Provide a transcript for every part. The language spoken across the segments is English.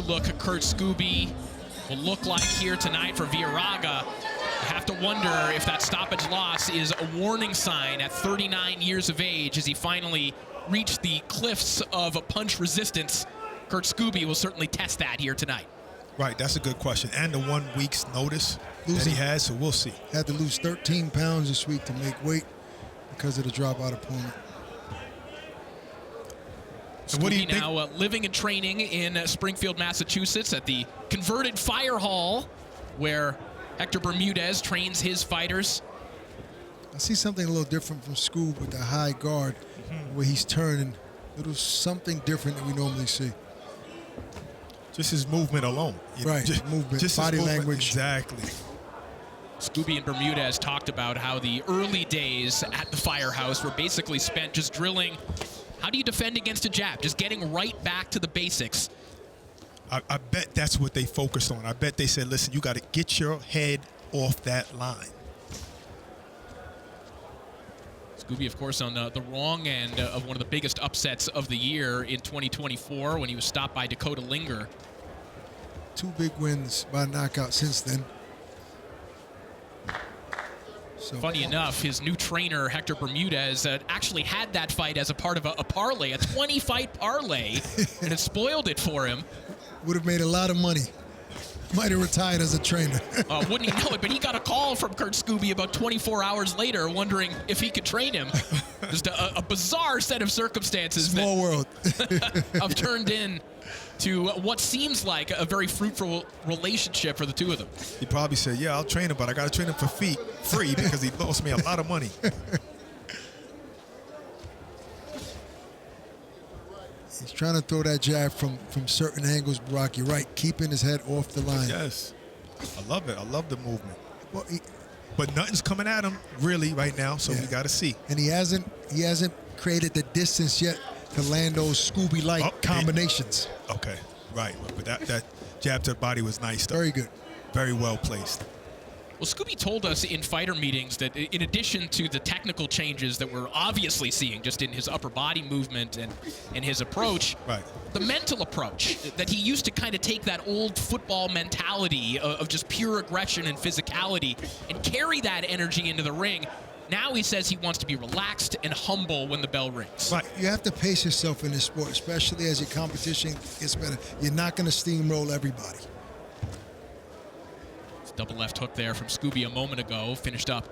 look Kurt Scooby will look like here tonight for Villarraga. I have to wonder if that stoppage loss is a warning sign at 39 years of age as he finally reached the cliffs of a punch resistance. Kurt Scooby will certainly test that here tonight. Right, that's a good question. And the 1 week's notice that he has, so we'll see. Had to lose 13 pounds this week to make weight because of the dropout opponent. Scooby what do you now living and training in Springfield, Massachusetts at the converted fire hall where Hector Bermudez trains his fighters. I see something a little different from Scoob with the high guard, where he's turning. A little something different than we normally see. Just his movement alone. Right, movement, just body language. Exactly. Scooby and Bermudez talked about how the early days at the firehouse were basically spent just drilling. How do you defend against a jab? Just getting right back to the basics. I bet that's what they focused on. I bet they said, listen, you got to get your head off that line. Scooby, of course, on the wrong end of one of the biggest upsets of the year in 2024 when he was stopped by Dakota Linger. 2 big wins by knockout since then. So, funny enough, his new trainer, Hector Bermudez, actually had that fight as a part of a parlay, a 20-fight parlay, and it spoiled it for him. Would have made a lot of money. Might have retired as a trainer. Wouldn't he know it? But he got a call from Kurt Scooby about 24 hours later wondering if he could train him. Just a bizarre set of circumstances. Small world. I've turned in to what seems like a very fruitful relationship for the two of them. He probably said, yeah, I'll train him, but I got to train him for free because he lost me a lot of money. He's trying to throw that jab from certain angles, Brock. You're right, keeping his head off the line. Yes. I love it. I love the movement. Well, but nothing's coming at him really right now, so we got to see. And he hasn't created the distance yet to land those Scooby-like combinations. Okay, right. But that jab to the body was nice, though. Very good. Very well placed. Well, Scooby told us in fighter meetings that in addition to the technical changes that we're obviously seeing just in his upper body movement and his approach, the mental approach, that he used to kind of take that old football mentality of just pure aggression and physicality and carry that energy into the ring. Now he says he wants to be relaxed and humble when the bell rings. Right. You have to pace yourself in this sport, especially as your competition gets better. You're not going to steamroll everybody. Double left hook there from Scooby a moment ago. Finished up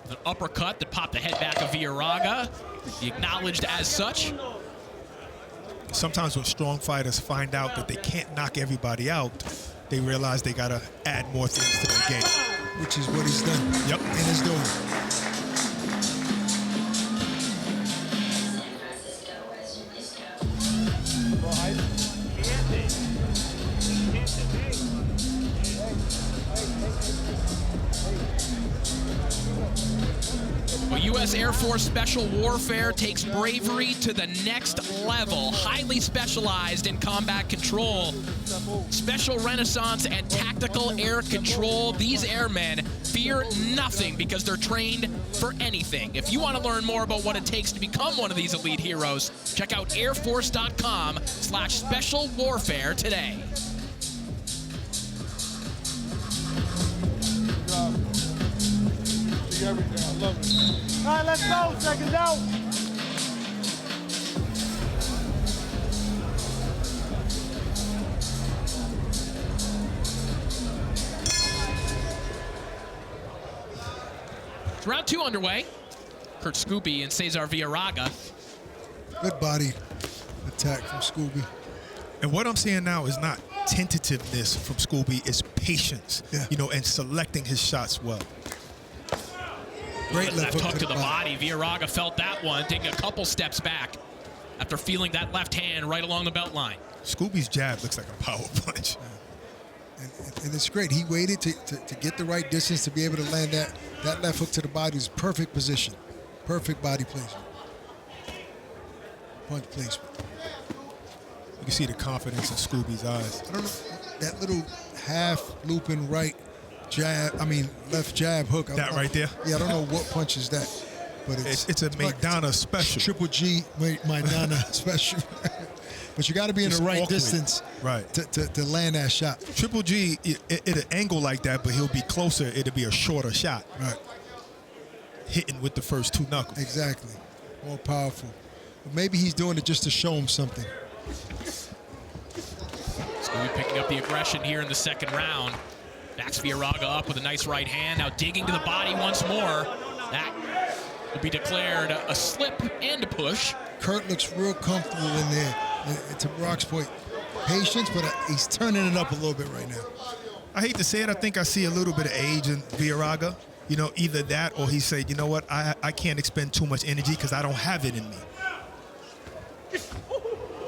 with an uppercut that popped the head back of Villarraga. He acknowledged as such. Sometimes when strong fighters find out that they can't knock everybody out, they realize they got to add more things to their game. Which is what he's done. Yep. And is doing. Well, U.S. Air Force Special Warfare takes bravery to the next level. Highly specialized in combat control, special renaissance, and tactical air control. These airmen fear nothing because they're trained for anything. If you want to learn more about what it takes to become one of these elite heroes, check out airforce.com/special warfare today. Everything. I love it. All right, let's go. Seconds out. It's round 2 underway. Kurt Scooby and Cesar Villarraga. Good body attack from Scooby. And what I'm seeing now is not tentativeness from Scooby, it's patience, and selecting his shots well. Great left hook to the body. Villarraga felt that one, taking a couple steps back after feeling that left hand right along the belt line. Scooby's jab looks like a power punch. And it's great. He waited to get the right distance to be able to land that left hook to the body. Is perfect position. Perfect body placement. Punch placement. You can see the confidence in Scooby's eyes. I don't know, that little half looping right jab, left jab hook. That right there? Yeah, I don't know what punch is that. But it's a Maidana special. Triple G Maidana special. But you got to be in It's the right awkward. distance to land that shot. Triple G, it'll angle like that, but he'll be closer. It'll be a shorter shot. Right. Hitting with the first 2 knuckles. Exactly. More powerful. But maybe he's doing it just to show him something. Scooby picking up the aggression here in the second round. Backs Villarraga up with a nice right hand. Now digging to the body once more. That will be declared a slip and a push. Kurt looks real comfortable in there. And to Brock's point, patience, but he's turning it up a little bit right now. I hate to say it, I think I see a little bit of age in Villarraga. You know, either that or he said, you know what, I can't expend too much energy because I don't have it in me.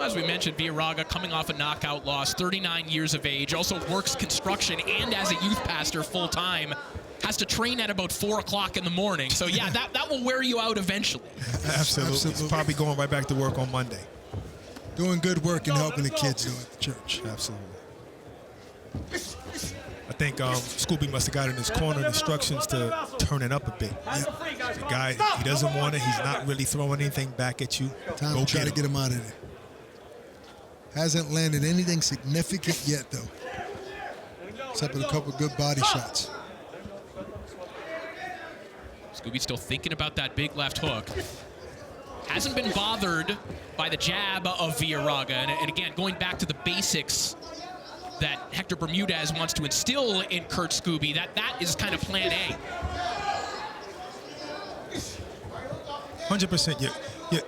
As we mentioned, Villarraga coming off a knockout loss, 39 years of age, also works construction and as a youth pastor full-time. Has to train at about 4 o'clock in the morning. So, yeah, that will wear you out eventually. Absolutely. He's probably going right back to work on Monday. Doing good work and helping the kids at the church. Absolutely. I think Scooby must have got in his corner instructions to turn it up a bit. Yep. The guy, he doesn't want it. He's not really throwing anything back at you. Time to try to get him out of there. Hasn't landed anything significant yet, though. Except for a couple of good body shots. Scooby still thinking about that big left hook. Hasn't been bothered by the jab of Villarraga. And again, going back to the basics that Hector Bermudez wants to instill in Kurt Scooby, that is kind of plan A. 100%.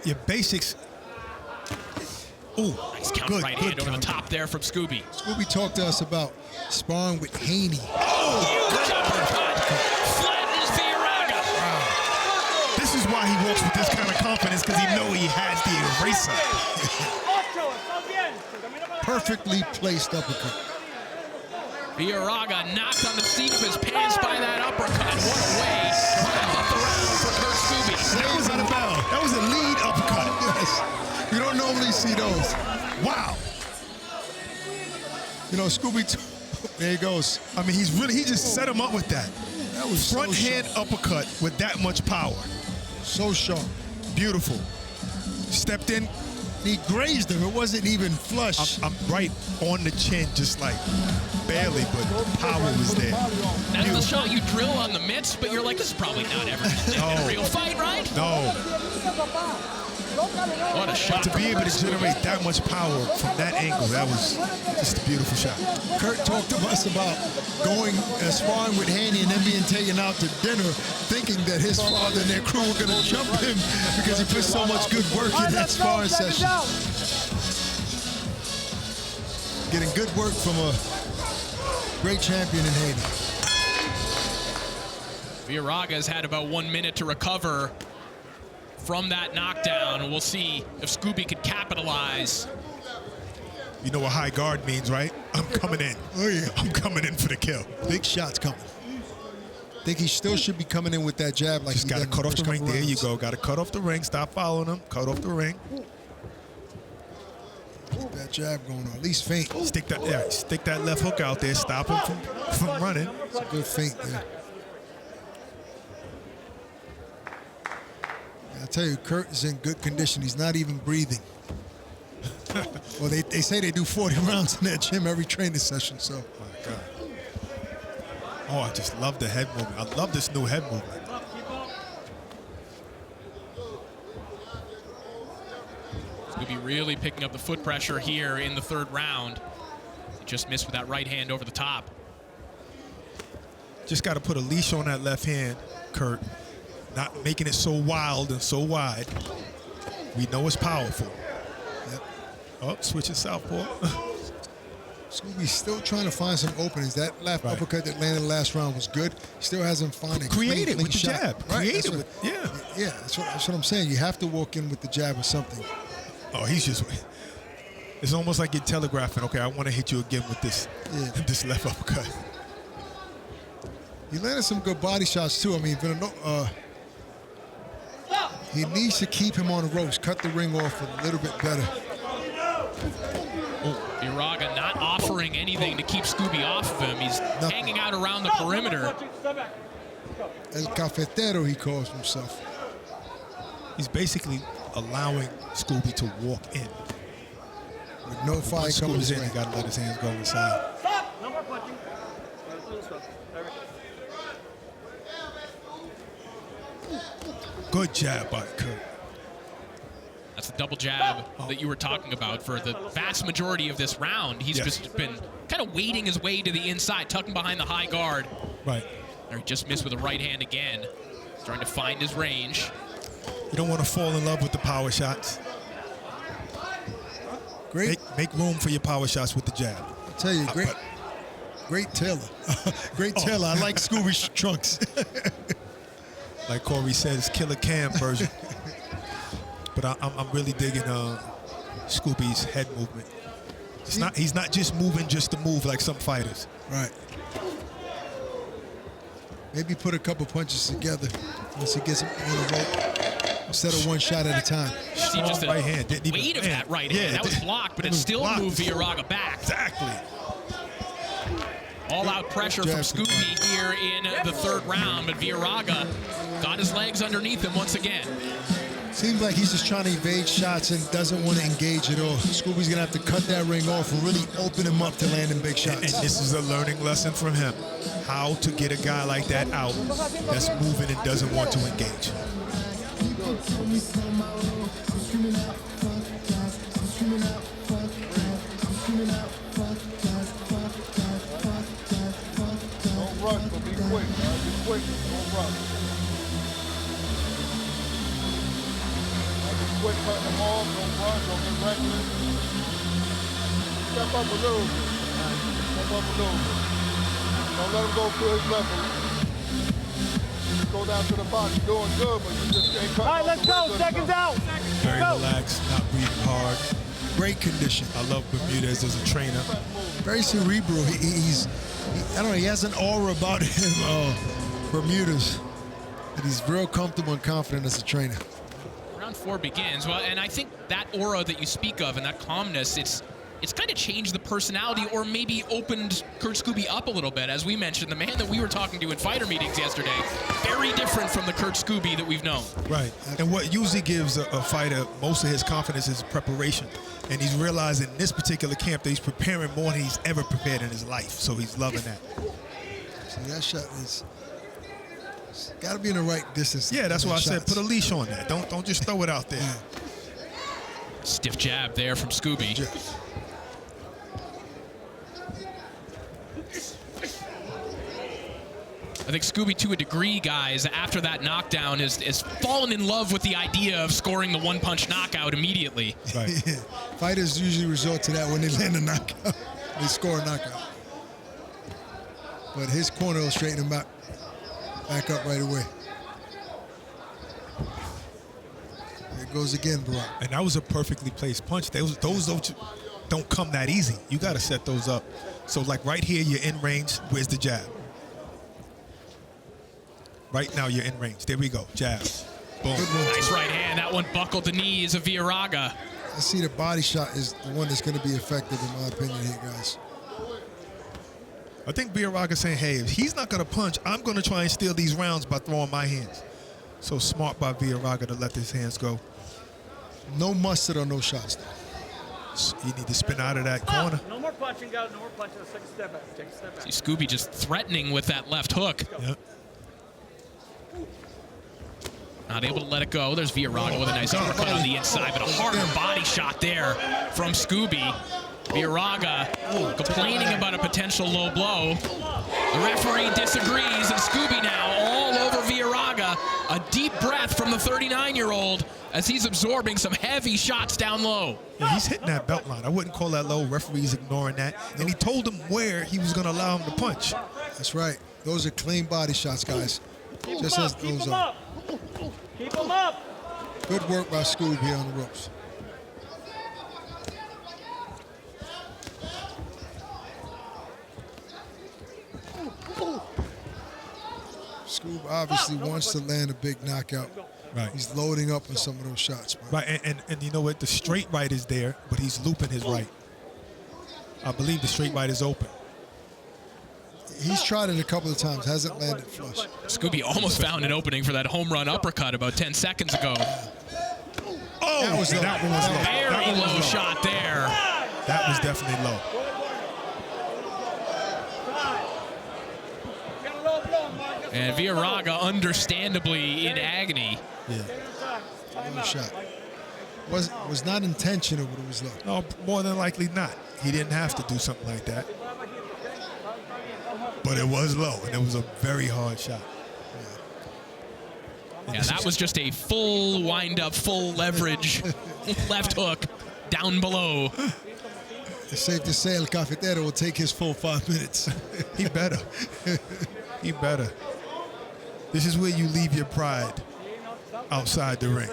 Your basics. Ooh, nice counter right hand over the top there from Scooby. Scooby talked to us about sparring with Haney. Oh, huge uppercut. Flattens Villarraga. Wow. This is why he walks with this kind of confidence, because he knows he has the eraser. Perfectly placed uppercut. Villarraga knocked on the seat of his pants by that uppercut. What a way to wrap up the round for Kurt Scooby. That was on the bell. That was a lead uppercut. Yes. You don't normally see those. Wow. You know, Scooby, there he goes. I mean, he just set him up with that. That was front so hand sharp. uppercut with that much power. So sharp. Beautiful. Stepped in. He grazed him. It wasn't even flush. I'm right on the chin, just like barely, but power was there. That's the shot you drill on the mitts, but you're like, this is probably not ever a real fight, right? No. What a shot. To be able to generate that much power from that angle, that was just a beautiful shot. Kurt talked to us about going sparring with Haney and then being taken out to dinner, thinking that his father and their crew were going to jump him because he put so much good work in that sparring session. Getting good work from a great champion in Haney. Villarraga's had about 1 minute to recover from that knockdown, and we'll see if Scooby could capitalize. You know what high guard means, right? I'm coming in. Oh, yeah. I'm coming in for the kill. Big shots coming. Think he still should be coming in with that jab like Just got to cut off the ring. There you go. Got to cut off the ring. Stop following him. Cut off the ring. Keep that jab going on. At least feint. Stick that left hook out there. Stop him from running. It's a good feint there. I tell you, Kurt is in good condition. He's not even breathing. Well, they say they do 40 rounds in that gym every training session, so. Oh, my God. Oh, I just love the head movement. I love this new head movement. Scooby really picking up the foot pressure here in the third round. He just missed with that right hand over the top. Just got to put a leash on that left hand, Kurt. Not making it so wild and so wide. We know it's powerful. Yep. Oh, switching southpaw. Scooby's still trying to find some openings. That left uppercut that landed last round was good. Still hasn't found it. Creative with the shot. jab. Right. Creative with, yeah. Yeah, that's what I'm saying. You have to walk in with the jab or something. Oh, he's just. It's almost like you're telegraphing. Okay, I want to hit you again with this. Yeah. This left uppercut. He landed some good body shots too. I mean, he needs to keep him on the ropes, cut the ring off a little bit better. Villarraga not offering anything to keep Scooby off of him. He's hanging out around the perimeter. El Cafetero, he calls himself. He's basically allowing Scooby to walk in. With no fire Once coming Scooby's his in, way. he got to let his hands go inside. Stop! No more punching. There we go. Good jab by Kurt. That's the double jab that you were talking about for the vast majority of this round. He's just been kind of wading his way to the inside, tucking behind the high guard. Right. Or he just missed with a right hand again. He's trying to find his range. You don't want to fall in love with the power shots. Great. Make room for your power shots with the jab. I tell you, great tailor. Great tailor. I like Scooby's trunks. Like Corey says, Killer Cam version. But I'm really digging Scooby's head movement. He's not just moving just to move like some fighters. Right. Maybe put a couple punches together once he gets him on the rope instead of one shot at a time. See just the right hand. Didn't even weight of land. that right hand. That was blocked, but it still blocked. moved Villarraga back. Exactly. All-out pressure from Scooby here in the third round, but Villarraga got his legs underneath him once again. Seems like he's just trying to evade shots and doesn't want to engage at all. Scooby's going to have to cut that ring off and really open him up to landing big shots. And this is a learning lesson from him. How to get a guy like that out that's moving and doesn't want to engage. Don't rush, but be quick. Be quick. Don't rush. Be quick, cut them off. Don't rush. Don't get reckless. Step up a little bit. Step up a little bit. Don't let him go to his level. Go down to the body. Doing good, but you just ain't cutting. All right, let's go. Seconds out. Very relaxed, not breathing hard. Great condition. I love Bermudez as a trainer. Very cerebral. I don't know, he has an aura about him, Bermudez. And he's real comfortable and confident as a trainer. Round 4 begins. Well, and I think that aura that you speak of and that calmness, it's kind of changed the personality or maybe opened Kurt Scooby up a little bit. As we mentioned, the man that we were talking to in fighter meetings yesterday, very different from the Kurt Scooby that we've known. Right. And what usually gives a fighter most of his confidence is preparation. And he's realizing in this particular camp that he's preparing more than he's ever prepared in his life. So he's loving that. See, that shot is got to be in the right distance. Yeah, that's why I said put a leash on that. Don't just throw it out there. Yeah. Stiff jab there from Scooby. Yeah. I think Scooby, to a degree, guys, after that knockdown, has fallen in love with the idea of scoring the one-punch knockout immediately. Right. Yeah. Fighters usually resort to that when they land a knockout. They score a knockout. But his corner will straighten him back up right away. There it goes again, Barack. And that was a perfectly placed punch. Those don't come that easy. You got to set those up. So, like right here, you're in range. Where's the jab? Right now, you're in range. There we go. Jab. Boom. Nice right hand. That one buckled the knees of Villarraga. I see the body shot is the one that's going to be effective, in my opinion, here, guys. I think Villarraga saying, hey, if he's not going to punch, I'm going to try and steal these rounds by throwing my hands. So smart by Villarraga to let his hands go. No mustard or no shots. You need to spin out of that corner. No more punching, guys. No more punching. Let's take a step back. Take a step back. See Scooby just threatening with that left hook. Yep. Not able to let it go. There's Villarraga with a nice uppercut on the inside, but a harder body shot there from Scooby. Villarraga complaining about a potential low blow. The referee disagrees, and Scooby now all over Villarraga. A deep breath from the 39-year-old as he's absorbing some heavy shots down low. Yeah, he's hitting that belt line. I wouldn't call that low. Referee's ignoring that. And he told him where he was going to allow him to punch. That's right. Those are clean body shots, guys. Just as those are. Keep him up. Good work by Scooby here on the ropes. Scoob obviously wants to land a big knockout. Right. He's loading up on some of those shots, bro. Right, and you know what? The straight right is there, but he's looping his right. I believe the straight right is open. He's tried it a couple of times, hasn't landed flush. Scooby almost found an opening for that home run uppercut about 10 seconds ago. Oh, That was low. that one was low. Very That one was low low. shot there. That was definitely low. And Villarraga, understandably in agony. Yeah. Low shot. Was not intentional, but it was low. No, more than likely not. He didn't have to do something like that. But it was low, and it was a very hard shot. Yeah, that was just a full wind-up, full leverage left hook down below. It's safe to say El Cafetero will take his full 5 minutes. He better. He better. This is where you leave your pride outside the ring.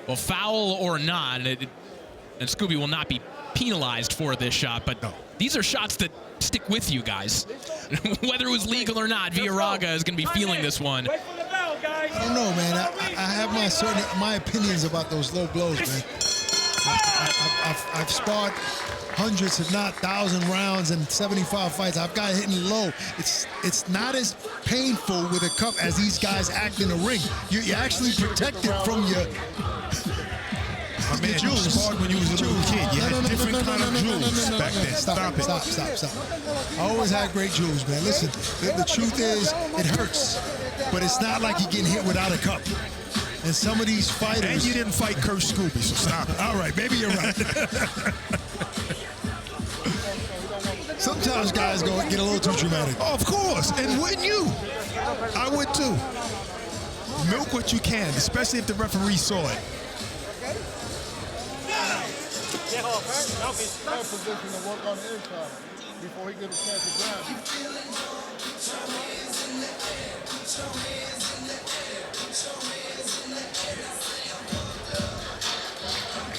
Well, foul or not, and Scooby will not be penalized for this shot, but No. these are shots that stick with you guys. Whether it was legal or not, Villarraga is going to be feeling this one. I don't know, man. I have my opinions about those low blows, man. I've sparred hundreds, if not 1,000 rounds and 75 fights. I've got hitting low. It's not as painful with a cup as these guys act in the ring. You're actually protected from your My man, you jewels. sparred when you was a little kid. You had different kind of jewels back then. Stop it. Stop. I always had great jewels, man. Listen, the truth is, it hurts. But it's not like you're getting hit without a cup. And some of these fighters... And you didn't fight Curse Scooby, so stop it. All right, maybe you're right. Sometimes guys get a little too dramatic. Oh, of course, and wouldn't you? I would too. Milk what you can, especially if the referee saw it. That position to work on the inside before he gets a chance to grab you.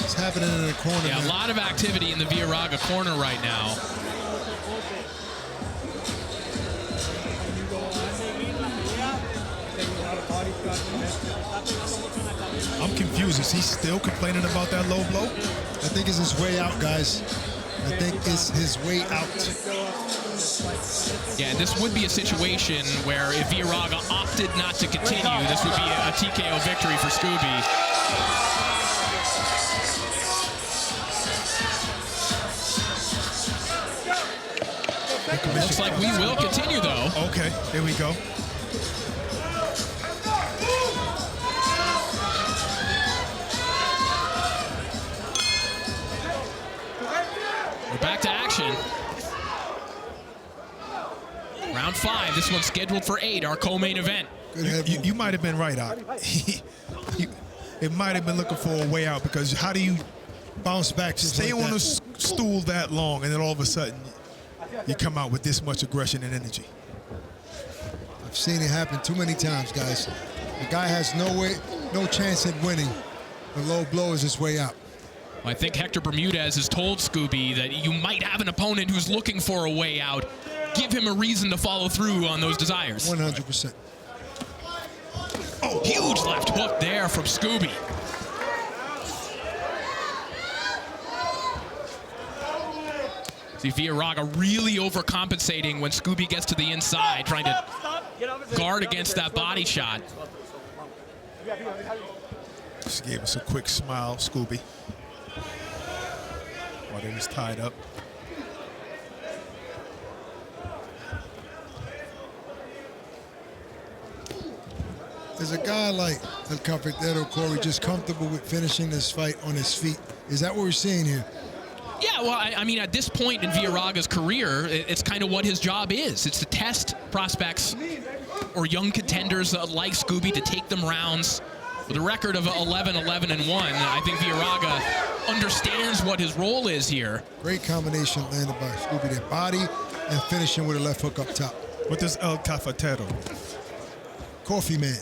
It's happening in the corner. Yeah, man. a lot of activity in the Villarraga corner right now. I'm confused. Is he still complaining about that low blow? I think it's his way out, guys. I think it's his way out. Yeah, and this would be a situation where if Villarraga opted not to continue, this would be a TKO victory for Scooby. Looks like we will continue, though. Okay, here we go. We're back to action. Round 5. This one's scheduled for 8, our co-main event. You might have been right, Ock. It might have been looking for a way out, because how do you Bounce back. stay on a stool that long and then all of a sudden you come out with this much aggression and energy? I've seen it happen too many times, guys. The guy has no chance at winning. The low blow is his way out. I think Hector Bermudez has told Scooby that you might have an opponent who's looking for a way out. Give him a reason to follow through on those desires. 100%. Oh, huge left hook there from Scooby. See Villarraga really overcompensating when Scooby gets to the inside, trying to guard against that body shot. Just gave us a quick smile, Scooby, while they was tied up. Is a guy like El Cafetero, Corey, just comfortable with finishing this fight on his feet? Is that what we're seeing here? Yeah, well, I mean, at this point in Villarraga's career, it's kind of what his job is. It's to test prospects or young contenders like Scooby, to take them rounds. With a record of 11-11-1, I think Villarraga understands what his role is here. Great combination landed by Scooby, their body and finishing with a left hook up top. What does El Cafetero? Coffee man.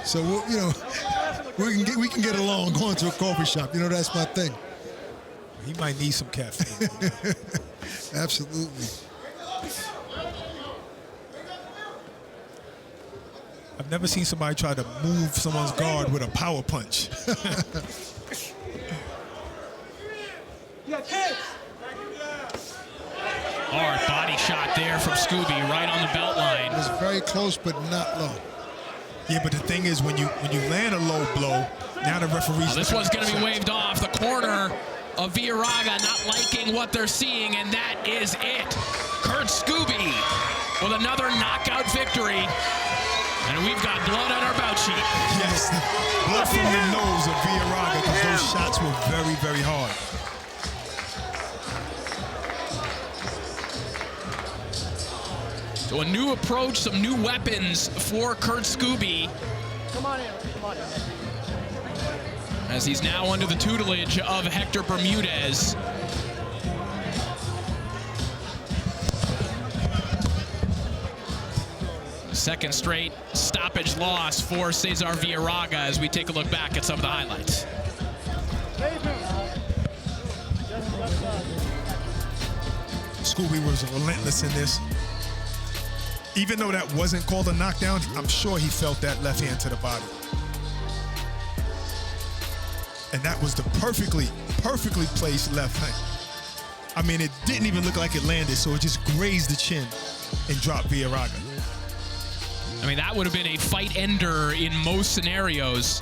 So we can get along going to a coffee shop. You know, that's my thing. He might need some caffeine. Absolutely. I've never seen somebody try to move someone's guard with a power punch. Hard body shot there from Scooby, right on the belt line. It was very close, but not low. Yeah, but the thing is, when you land a low blow, Now the referee's... This one's going to be waved off. The corner of Villarraga not liking what they're seeing, and that is it. Kurt Scooby with another knockout victory. And we've got blood on our bout sheet. Yes, blood from the nose of Villarraga, because those shots were very, very hard. So a new approach, some new weapons for Kurt Scooby. Come on in. As he's now under the tutelage of Hector Bermudez. Second straight stoppage loss for Cesar Villarraga as we take a look back at some of the highlights. Scooby was relentless in this. Even though that wasn't called a knockdown, I'm sure he felt that left hand to the body. And that was the perfectly placed left hand. I mean, it didn't even look like it landed, so it just grazed the chin and dropped Villarraga. I mean, that would have been a fight ender in most scenarios.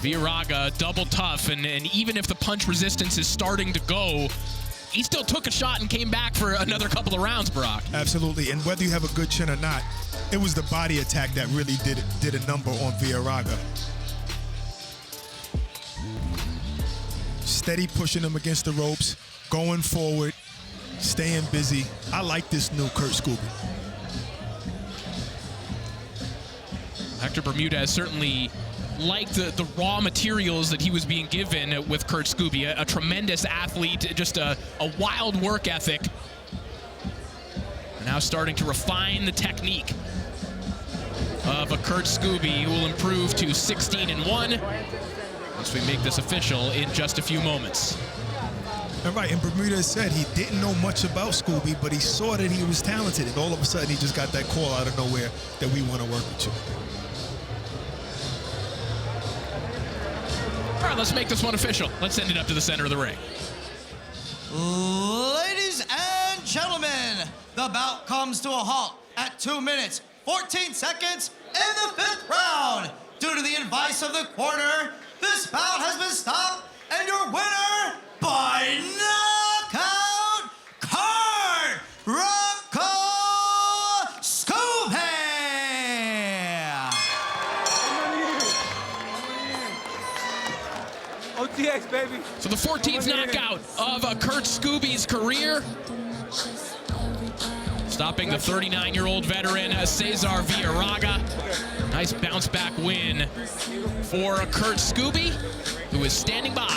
Villarraga, double tough, and even if the punch resistance is starting to go, he still took a shot and came back for another couple of rounds, Brock. Absolutely, and whether you have a good chin or not, it was the body attack that really did a number on Villarraga. Steady pushing him against the ropes, going forward, staying busy. I like this new Kurt Scooby. Hector Bermudez certainly liked the raw materials that he was being given with Kurt Scooby. A tremendous athlete, just a wild work ethic. Now starting to refine the technique of a Kurt Scooby, who will improve to 16-1 once we make this official in just a few moments. All right, and Bermudez said he didn't know much about Scooby, but he saw that he was talented, and all of a sudden he just got that call out of nowhere that we want to work with you. All right, let's make this one official. Let's send it up to the center of the ring. Ladies and gentlemen, the bout comes to a halt at 2 minutes, 14 seconds in the 5th round. Due to the advice of the corner, this bout has been stopped, and your winner by knockout, Kurt Scooby! OTX, baby. So the 14th knockout of Kurt Scooby's career. Stopping the 39-year-old veteran, Cesar Villarraga. Nice bounce-back win for Kurt Scooby, who is standing by.